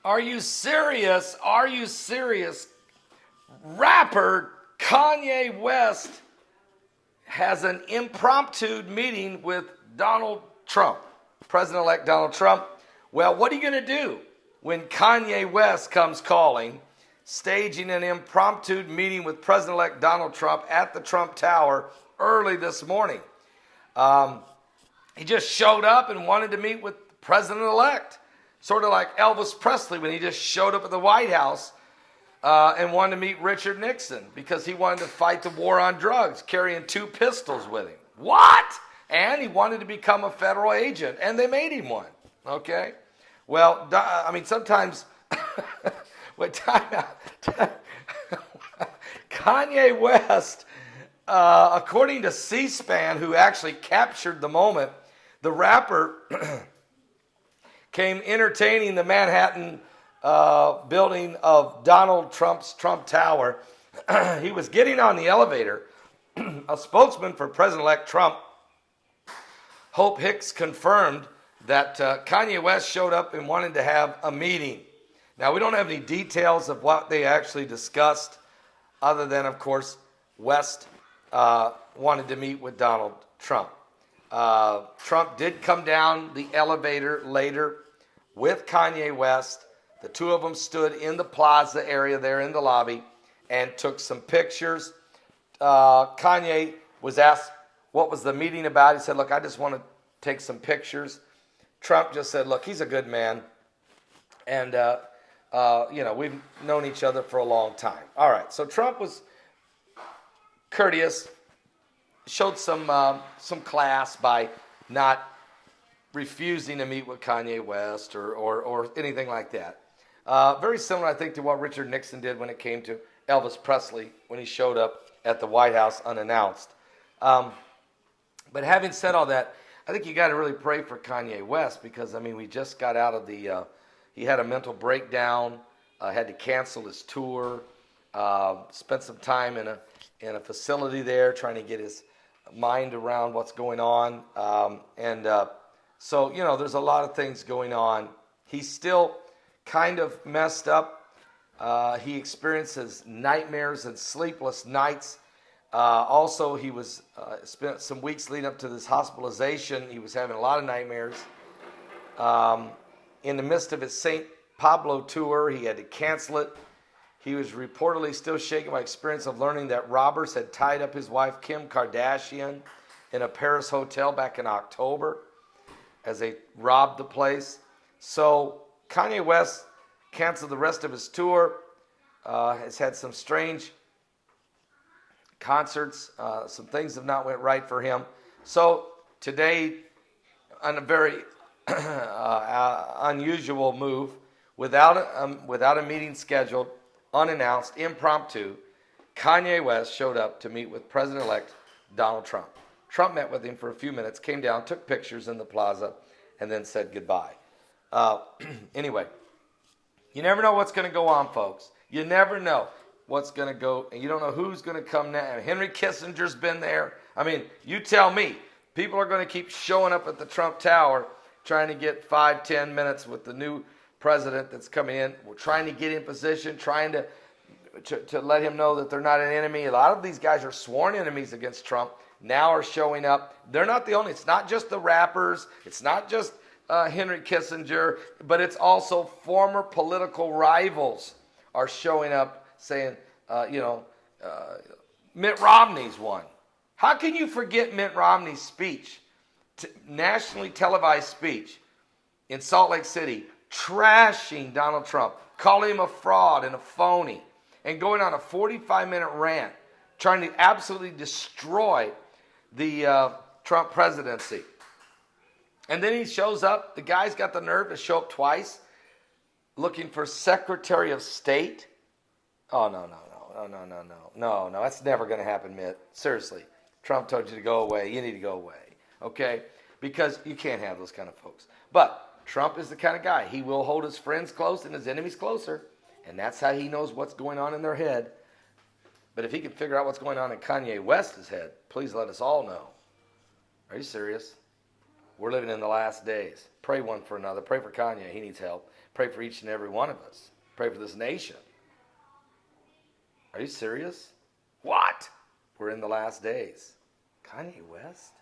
Are you serious? Are you serious? Rapper Kanye West has an impromptu meeting with Donald Trump, President-elect Donald Trump. Well, what are you going to do when Kanye West comes calling, staging an impromptu meeting with President-elect Donald Trump at the Trump Tower early this morning? He just showed up and wanted to meet with the President-elect, sort of like Elvis Presley when he just showed up at the White House and wanted to meet Richard Nixon because he wanted to fight the war on drugs, carrying 2 pistols with him. What? And he wanted to become a federal agent, and they made him one. Okay? Well, I mean, sometimes, wait, time out. Kanye West, according to C-SPAN, who actually captured the moment, the rapper came entertaining the Manhattan building of Donald Trump's Trump Tower. He was getting on the elevator. A spokesman for President-elect Trump, Hope Hicks, confirmed that Kanye West showed up and wanted to have a meeting. Now, we don't have any details of what they actually discussed, other than, of course, West wanted to meet with Donald Trump. Trump did come down the elevator later with Kanye West. The two of them stood in the plaza area there in the lobby and took some pictures. Kanye was asked what was the meeting about. He said, look, I just want to take some pictures. Trump just said, look, he's a good man. And, we've known each other for a long time. All right, so Trump was courteous, showed some class by not refusing to meet with Kanye West or anything like that. Very similar, I think, to what Richard Nixon did when it came to Elvis Presley when he showed up at the White House unannounced. But having said all that, I think you got to really pray for Kanye West because, I mean, we just got out of he had a mental breakdown, had to cancel his tour, spent some time in a facility there trying to get his mind around what's going on. So, there's a lot of things going on. He's still kind of messed up. He experiences nightmares and sleepless nights. Also, he was spent some weeks leading up to this hospitalization. He was having a lot of nightmares. In the midst of his St. Pablo tour, he had to cancel it. He was reportedly still shaken by experience of learning that robbers had tied up his wife, Kim Kardashian, in a Paris hotel back in October as they robbed the place. So Kanye West canceled the rest of his tour, has had some strange concerts. Some things have not went right for him. So today, on a very unusual move, without a meeting scheduled, unannounced, impromptu, Kanye West showed up to meet with President-elect Donald Trump. Trump met with him for a few minutes, came down, took pictures in the plaza, and then said goodbye. Anyway, you never know what's going to go on, folks. You never know what's going to go, and you don't know who's going to come next. Henry Kissinger's been there. I mean, you tell me. People are going to keep showing up at the Trump Tower trying to get 5-10 minutes with the new president that's coming in. We're trying to get in position, trying to let him know that they're not an enemy. A lot of these guys are sworn enemies against Trump, now are showing up. They're not the only. It's not just the rappers. It's not just Henry Kissinger, but it's also former political rivals are showing up saying, Mitt Romney's one. How can you forget Mitt Romney's speech, nationally televised speech in Salt Lake City, trashing Donald Trump, calling him a fraud and a phony, and going on a 45-minute rant, trying to absolutely destroy the Trump presidency. And then he shows up, the guy's got the nerve to show up twice, looking for Secretary of State. Oh, no, that's never going to happen, Mitt. Seriously, Trump told you to go away, you need to go away, okay? Because you can't have those kind of folks. But Trump is the kind of guy, he will hold his friends close and his enemies closer, and that's how he knows what's going on in their head. But if he can figure out what's going on in Kanye West's head, please let us all know. Are you serious? We're living in the last days. Pray one for another. Pray for Kanye. He needs help. Pray Pray for each and every one of us. Pray for this nation. Are you serious? What? We're in the last days. Kanye West?